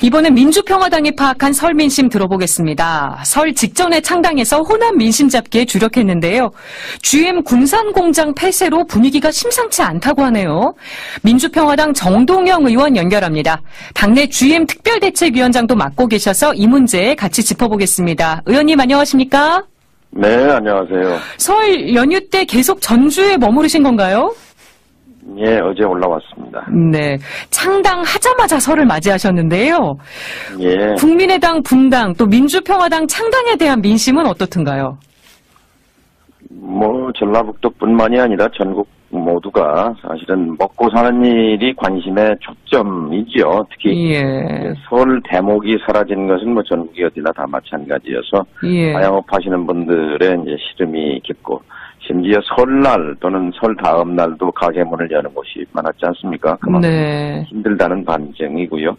이번엔 민주평화당이 파악한 설 민심 들어보겠습니다. 설 직전에 창당해서 호남 민심 잡기에 주력했는데요. GM 군산공장 폐쇄로 분위기가 심상치 않다고 하네요. 민주평화당 정동영 의원 연결합니다. 당내 GM 특별대책위원장도 맡고 계셔서 이 문제 같이 짚어보겠습니다. 의원님 안녕하십니까? 네, 안녕하세요. 설 연휴 때 계속 전주에 머무르신 건가요? 예, 어제 올라왔습니다. 네, 창당하자마자 설을 맞이하셨는데요. 예. 국민의당 분당 또 민주평화당 창당에 대한 민심은 어떻든가요? 전라북도뿐만이 아니라 전국 모두가 사실은 먹고 사는 일이 관심의 초점이지요. 특히 설 대목이 사라진 것은 전국이 어디나 다 마찬가지여서 자영업 하시는 분들의 이제 시름이 깊고 심지어 설날 또는 설 다음 날도 가게 문을 여는 곳이 많았지 않습니까? 그만큼 힘들다는 반증이고요.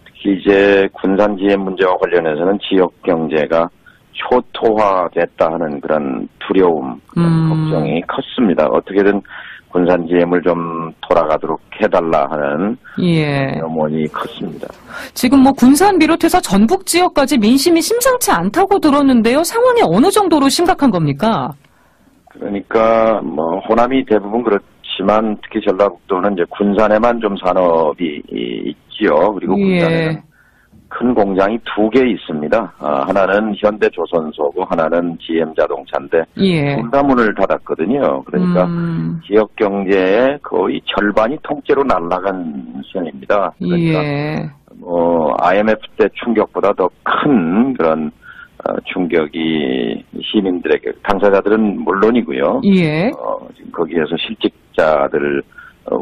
특히 이제 군산 GM 문제와 관련해서는 지역 경제가 초토화됐다 하는 그런 두려움, 걱정이 컸습니다. 어떻게든 군산 GM을 좀 돌아가도록 해달라 하는 염원이 컸습니다. 지금 군산 비롯해서 전북 지역까지 민심이 심상치 않다고 들었는데요. 상황이 어느 정도로 심각한 겁니까? 그러니까 호남이 대부분 그렇지만 특히 전라북도는 이제 군산에만 좀 산업이 있지요. 그리고 군산에는 큰 공장이 2개 있습니다. 하나는 현대조선소고 하나는 GM자동차인데 둘 다 문을 닫았거든요. 그러니까 지역 경제의 거의 절반이 통째로 날아간 셈입니다. 그러니까 IMF 때 충격보다 더 큰 그런 충격이 시민들에게, 당사자들은 물론이고요. 지금 거기에서 실직자들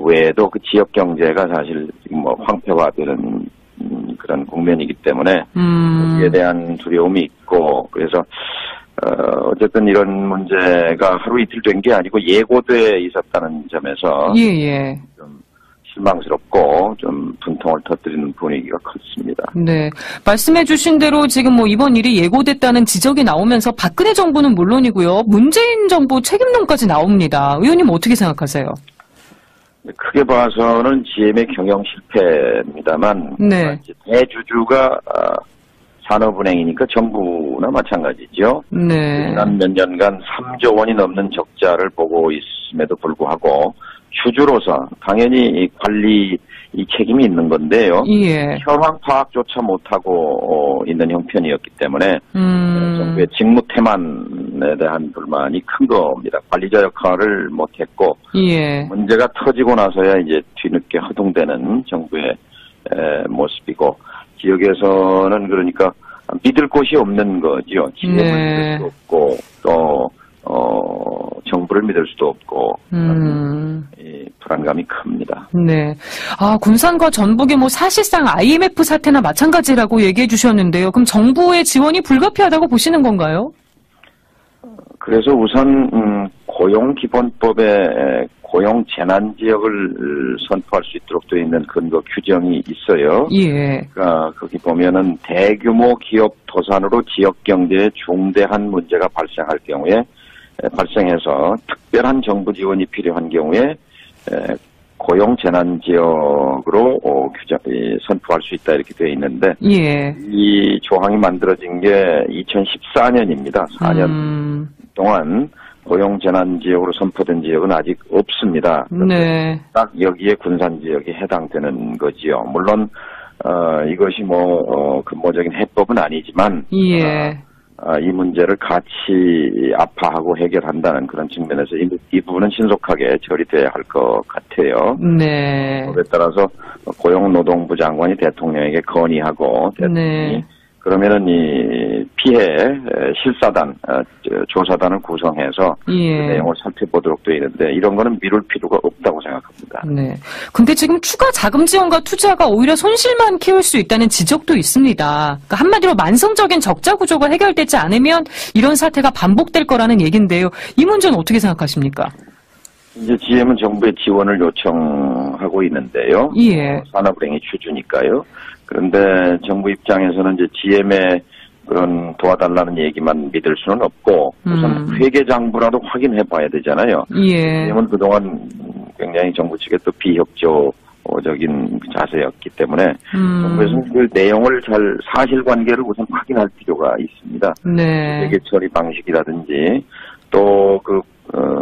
외에도 그 지역 경제가 사실 지금 황폐화되는 그런 국면이기 때문에 거기에 대한 두려움이 있고, 그래서 어쨌든 이런 문제가 하루 이틀 된 게 아니고 예고돼 있었다는 점에서 좀 실망스럽고 좀 분통을 터뜨리는 분위기가 컸습니다. 네, 말씀해 주신 대로 지금 이번 일이 예고됐다는 지적이 나오면서 박근혜 정부는 물론이고요. 문재인 정부 책임론까지 나옵니다. 의원님 어떻게 생각하세요? 크게 봐서는 GM의 경영 실패입니다만 대주주가 산업은행이니까 정부나 마찬가지죠. 지난 몇 년간 3조 원이 넘는 적자를 보고 있음에도 불구하고 주주로서 당연히 관리 책임이 있는 건데요. 현황 파악조차 못하고 있는 형편이었기 때문에 정부의 직무 태만에 대한 불만이 큰 겁니다. 관리자 역할을 못했고 문제가 터지고 나서야 이제 뒤늦게 허둥대는 정부의 모습이고, 지역에서는 그러니까 믿을 곳이 없는 거죠. 지역을 믿을 수 없고 또 정부를 믿을 수도 없고 불안감이 큽니다. 네. 군산과 전북이 사실상 IMF 사태나 마찬가지라고 얘기해 주셨는데요. 그럼 정부의 지원이 불가피하다고 보시는 건가요? 그래서 우선 고용기본법에 고용재난지역을 선포할 수 있도록 되어 있는 근거 규정이 있어요. 그러니까 거기 보면은 대규모 기업 도산으로 지역 경제에 중대한 문제가 발생해서 특별한 정부 지원이 필요한 경우에 고용재난지역으로 선포할 수 있다 이렇게 되어 있는데 이 조항이 만들어진 게 2014년입니다. 4년 동안 고용재난지역으로 선포된 지역은 아직 없습니다. 딱 여기에 군산지역이 해당되는 거지요. 물론 이것이 근본적인 해법은 아니지만 이 문제를 같이 아파하고 해결한다는 그런 측면에서 이 부분은 신속하게 처리돼야 할 것 같아요. 법에 따라서 고용노동부 장관이 대통령에게 건의하고 대통령이 그러면은 이 피해 실사단, 조사단을 구성해서 그 내용을 살펴보도록 되어 있는데 이런 거는 미룰 필요가 없다고 생각합니다. 근데 지금 추가 자금 지원과 투자가 오히려 손실만 키울 수 있다는 지적도 있습니다. 그러니까 한마디로 만성적인 적자 구조가 해결되지 않으면 이런 사태가 반복될 거라는 얘기인데요. 이 문제는 어떻게 생각하십니까? 이제 GM은 정부의 지원을 요청하고 있는데요. 산업은행이 주주니까요. 그런데 정부 입장에서는 이제 GM의 그런 도와달라는 얘기만 믿을 수는 없고 우선 회계장부라도 확인해 봐야 되잖아요. GM은 그동안 굉장히 정부 측에 또 비협조 적인 자세였기 때문에 정부에서는 그 내용을 사실관계를 우선 확인할 필요가 있습니다. 네. 회계 처리 방식이라든지 또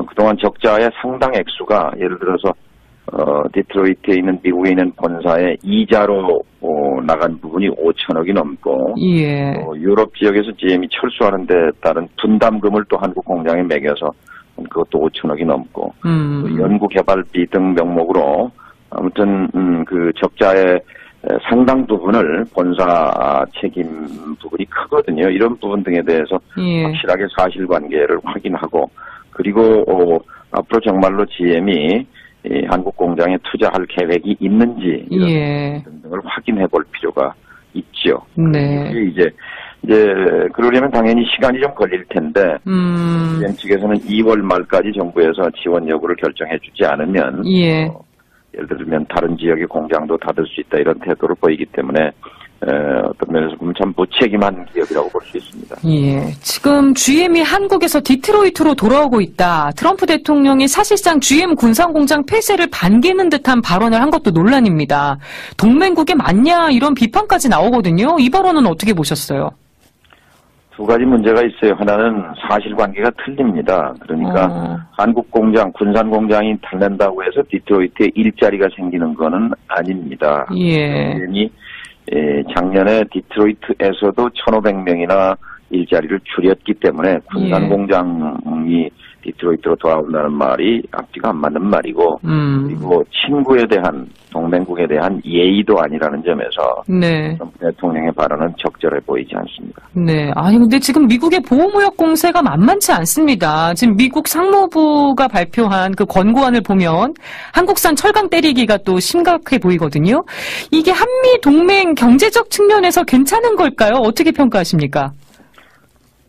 그동안 적자의 상당 액수가 예를 들어서 디트로이트에 있는 미국에 있는 본사의 이자로 나간 부분이 5천억이 넘고 예. 유럽 지역에서 GM이 철수하는 데 따른 분담금을 또 한국 공장에 매겨서 그것도 5천억이 넘고 연구개발비 등 명목으로 아무튼 그 적자의 상당 부분을 본사 책임 부분이 크거든요. 이런 부분 등에 대해서 예. 확실하게 사실관계를 확인하고 그리고 앞으로 정말로 GM이 한국 공장에 투자할 계획이 있는지 이런 예. 등을 확인해 볼 필요가 있죠. 네. 이제 그러려면 당연히 시간이 좀 걸릴 텐데 GM 측에서는 2월 말까지 정부에서 지원 여부를 결정해 주지 않으면 예. 예를 들면 다른 지역의 공장도 닫을 수 있다 이런 태도를 보이기 때문에 어떤 면에서 보면 참 무책임한 기업이라고 볼 수 있습니다. 예, 지금 GM이 한국에서 디트로이트로 돌아오고 있다. 트럼프 대통령이 사실상 GM 군산공장 폐쇄를 반기는 듯한 발언을 한 것도 논란입니다. 동맹국에 맞냐 이런 비판까지 나오거든요. 이 발언은 어떻게 보셨어요? 두 가지 문제가 있어요. 하나는 사실관계가 틀립니다. 그러니까 한국 공장, 군산 공장이 닫는다고 해서 디트로이트에 일자리가 생기는 거는 아닙니다. 예. 작년에 디트로이트에서도 1,500명이나 일자리를 줄였기 때문에 군산 예. 공장이 디트로이트로 돌아온다는 말이 앞뒤가 안 맞는 말이고 그리고 친구에 대한 동맹국에 대한 예의도 아니라는 점에서 네. 대통령의 발언은 적절해 보이지 않습니다. 네. 아니 근데 지금 미국의 보호무역 공세가 만만치 않습니다. 지금 미국 상무부가 발표한 그 권고안을 보면 한국산 철강 때리기가 또 심각해 보이거든요. 이게 한미 동맹 경제적 측면에서 괜찮은 걸까요? 어떻게 평가하십니까?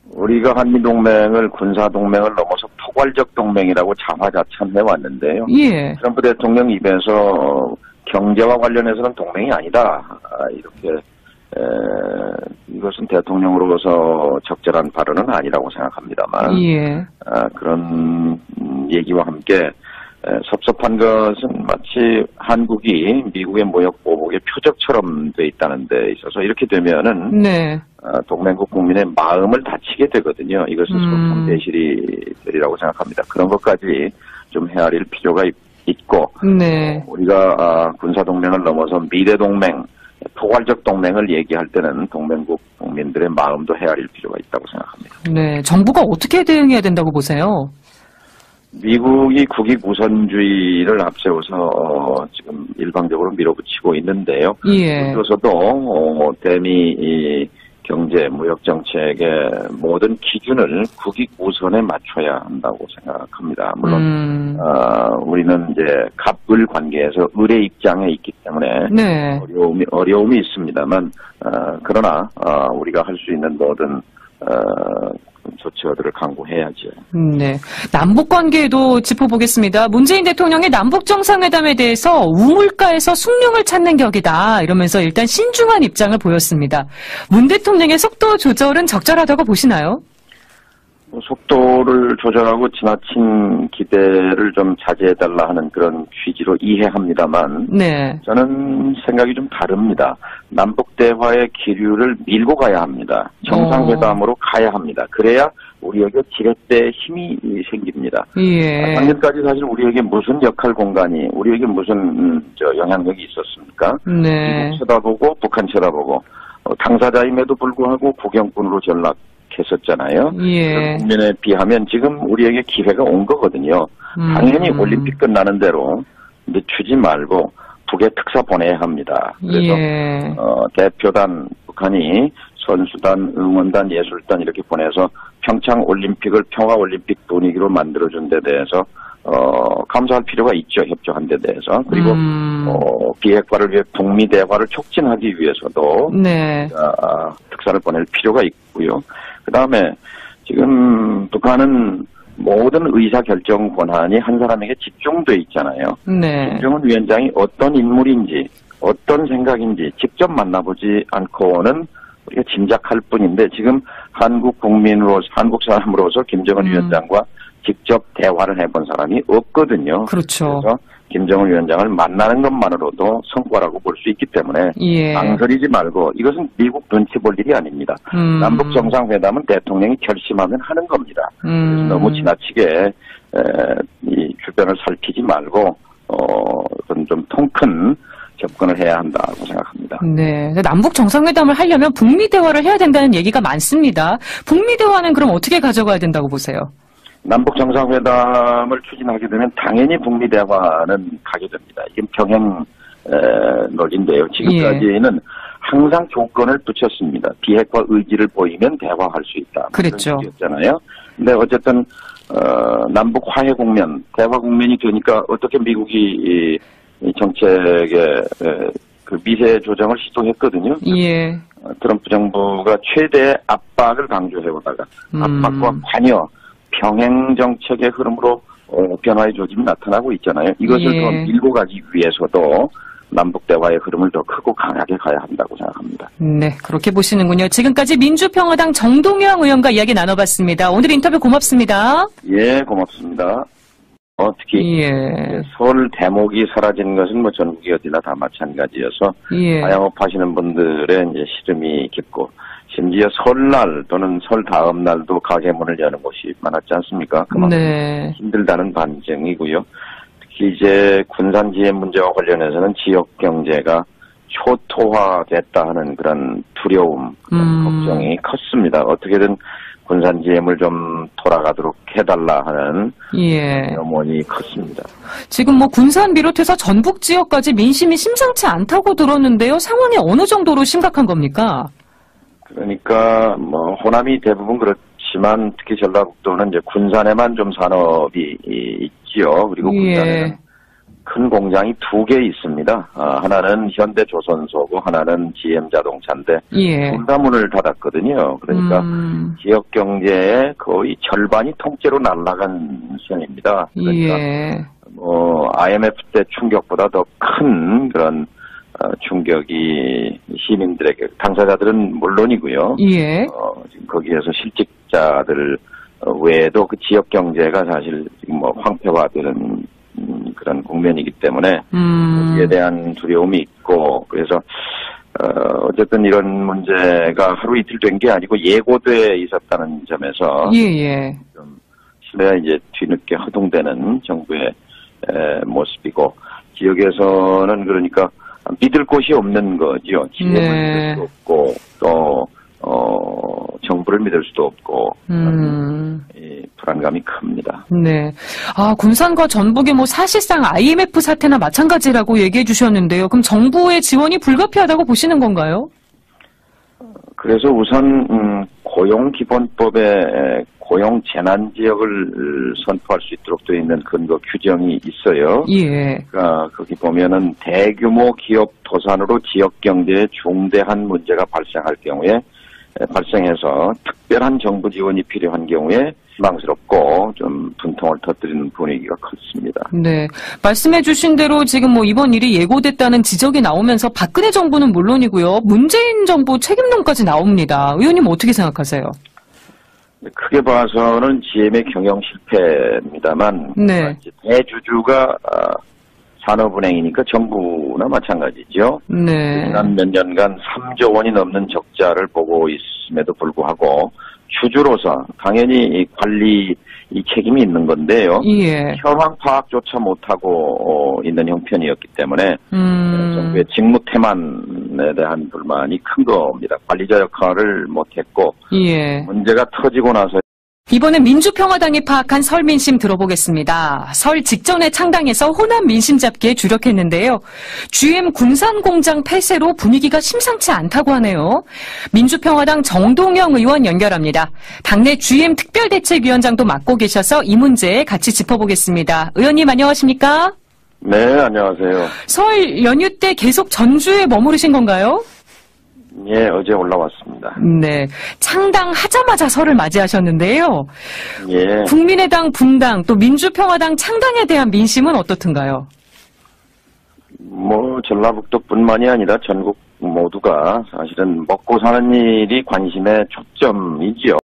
우리가 한미동맹을 군사동맹을 넘어서 포괄적 동맹이라고 자화자찬해 왔는데요. 예. 트럼프 대통령 입에서 경제와 관련해서는 동맹이 아니다. 이렇게 이것은 대통령으로서 적절한 발언은 아니라고 생각합니다만 예. 그런 얘기와 함께 섭섭한 것은 마치 한국이 미국의 무역 보복의 표적처럼 돼 있다는 데 있어서 이렇게 되면은 네. 동맹국 국민의 마음을 다치게 되거든요. 이것은 소통 대실이 되리라고 생각합니다. 그런 것까지 좀 헤아릴 필요가 있고 네. 우리가 군사동맹을 넘어서 미래동맹, 포괄적 동맹을 얘기할 때는 동맹국 국민들의 마음도 헤아릴 필요가 있다고 생각합니다. 네. 정부가 어떻게 대응해야 된다고 보세요? 미국이 국익 우선주의를 앞세워서 지금 일방적으로 밀어붙이고 있는데요. 예. 그래서도 대미 경제, 무역 정책의 모든 기준을 국익 우선에 맞춰야 한다고 생각합니다. 물론 우리는 이제 갑을 관계에서 을의 입장에 있기 때문에 네. 어려움이 있습니다만 그러나 우리가 할 수 있는 모든 조처들을 강구해야죠. 네. 남북 관계도 짚어보겠습니다. 문재인 대통령의 남북 정상회담에 대해서 우물가에서 숭늉을 찾는 격이다 이러면서 일단 신중한 입장을 보였습니다. 문 대통령의 속도 조절은 적절하다고 보시나요? 속도를 조절하고 지나친 기대를 좀 자제해달라 하는 그런 취지로 이해합니다만 네. 저는 생각이 좀 다릅니다. 남북대화의 기류를 밀고 가야 합니다. 정상회담으로 가야 합니다. 그래야 우리에게 지렛대의 힘이 생깁니다. 예. 작년까지 사실 우리에게 무슨 역할 공간이 우리에게 무슨 영향력이 있었습니까? 네. 미국 쳐다보고 북한 쳐다보고 당사자임에도 불구하고 구경꾼으로 전락했었잖아요. 예. 국면에 비하면 지금 우리에게 기회가 온 거거든요. 당연히 올림픽 끝나는 대로 늦추지 말고 북에 특사 보내야 합니다. 그래서 예. 대표단 북한이 선수단, 응원단, 예술단 이렇게 보내서 평창 올림픽을 평화 올림픽 분위기로 만들어준 데 대해서 감사할 필요가 있죠. 협조한 데 대해서. 그리고 비핵화를 위해 북미 대화를 촉진하기 위해서도 네. 특사를 보낼 필요가 있고요. 그다음에 지금 북한은 모든 의사결정 권한이 한 사람에게 집중돼 있잖아요. 네. 김정은 위원장이 어떤 인물인지 어떤 생각인지 직접 만나보지 않고는 우리가 짐작할 뿐인데 지금 한국 국민으로서 한국 사람으로서 김정은 위원장과 직접 대화를 해본 사람이 없거든요. 그렇죠. 그래서 김정은 위원장을 만나는 것만으로도 성과라고 볼 수 있기 때문에 망설이지 말고 이것은 미국 눈치 볼 일이 아닙니다. 남북 정상회담은 대통령이 결심하면 하는 겁니다. 그래서 너무 지나치게 이 주변을 살피지 말고 좀 통 큰 접근을 해야 한다고 생각합니다. 네, 남북 정상회담을 하려면 북미 대화를 해야 된다는 얘기가 많습니다. 북미 대화는 그럼 어떻게 가져가야 된다고 보세요? 남북 정상회담을 추진하게 되면 당연히 북미 대화는 가게 됩니다. 이게 병행 논리인데요. 지금까지는 항상 조건을 붙였습니다. 비핵화 의지를 보이면 대화할 수 있다. 그랬죠. 잖아요. 근데 어쨌든 남북 화해 국면, 대화 국면이 되니까 어떻게 미국이 이 정책의 그 미세 조정을 시도했거든요. 트럼프 정부가 최대 압박을 강조해오다가 압박과 관여, 병행 정책의 흐름으로 변화의 조짐이 나타나고 있잖아요. 이것을 더 밀고 가기 위해서도 남북 대화의 흐름을 더 크고 강하게 가야 한다고 생각합니다. 네, 그렇게 보시는군요. 지금까지 민주평화당 정동영 의원과 이야기 나눠봤습니다. 오늘 인터뷰 고맙습니다. 예, 고맙습니다. 특히 서울 대목이 사라진 것은 뭐 전국이 어디나 다 마찬가지여서 자영업하시는 분들의 이제 시름이 깊고 심지어 설날 또는 설 다음 날도 가게 문을 여는 곳이 많았지 않습니까? 그만큼 힘들다는 반증이고요. 특히 이제 군산지혜 문제와 관련해서는 지역 경제가 초토화됐다 하는 그런 두려움, 걱정이 컸습니다. 어떻게든 군산지엠을 좀 돌아가도록 해달라 하는 염원이 컸습니다. 지금 뭐 군산 비롯해서 전북 지역까지 민심이 심상치 않다고 들었는데요. 상황이 어느 정도로 심각한 겁니까? 그러니까 뭐 호남이 대부분 그렇지만 특히 전라북도는 이제 군산에만 좀 산업이 있지요. 그리고 군산에는 큰 공장이 2개 있습니다. 하나는 현대조선소고 하나는 GM자동차인데 둘 다 문을 닫았거든요. 그러니까 지역 경제의 거의 절반이 통째로 날아간 셈입니다. 그러니까 뭐 IMF 때 충격보다 더 큰 그런 충격이 시민들에게, 당사자들은 물론이고요. 지금 거기에서 실직자들 외에도 그 지역 경제가 사실 지금 뭐 황폐화되는 그런 국면이기 때문에 거기에 대한 두려움이 있고, 그래서 어쨌든 이런 문제가 하루 이틀 된 게 아니고 예고돼 있었다는 점에서 좀 신뢰가 이제 뒤늦게 허둥대는 정부의 모습이고, 지역에서는 그러니까 믿을 곳이 없는 거죠. 지역을 믿을 수 없고 또 정부를 믿을 수도 없고 이 불안감이 큽니다. 네. 군산과 전북이 뭐 사실상 IMF 사태나 마찬가지라고 얘기해 주셨는데요. 그럼 정부의 지원이 불가피하다고 보시는 건가요? 그래서 우선 고용기본법에 고용 재난 지역을 선포할 수 있도록 되어 있는 근거 규정이 있어요. 그러니까 거기 보면은 대규모 기업 도산으로 지역 경제에 중대한 문제가 발생해서 특별한 정부 지원이 필요한 경우에 희망스럽고 좀 분통을 터뜨리는 분위기가 컸습니다. 네. 말씀해 주신 대로 지금 뭐 이번 일이 예고됐다는 지적이 나오면서 박근혜 정부는 물론이고요. 문재인 정부 책임론까지 나옵니다. 의원님 어떻게 생각하세요? 크게 봐서는 GM의 경영 실패입니다만 대주주가 산업은행이니까 정부나 마찬가지죠. 지난 몇 년간 3조 원이 넘는 적자를 보고 있음에도 불구하고 주주로서 당연히 관리 이 책임이 있는 건데요. 현황 파악조차 못하고 있는 형편이었기 때문에 정부의 직무 태만에 대한 불만이 큰 겁니다. 관리자 역할을 못했고 문제가 터지고 나서 이번엔 민주평화당이 파악한 설 민심 들어보겠습니다. 설 직전에 창당해서 호남 민심 잡기에 주력했는데요. GM 군산 공장 폐쇄로 분위기가 심상치 않다고 하네요. 민주평화당 정동영 의원 연결합니다. 당내 GM 특별대책위원장도 맡고 계셔서 이 문제 같이 짚어보겠습니다. 의원님 안녕하십니까? 네, 안녕하세요. 설 연휴 때 계속 전주에 머무르신 건가요? 예, 어제 올라왔습니다. 네, 창당하자마자 설을 맞이하셨는데요. 국민의당 분당 또 민주평화당 창당에 대한 민심은 어떻든가요? 뭐 전라북도뿐만이 아니라 전국 모두가 사실은 먹고 사는 일이 관심의 초점이지요.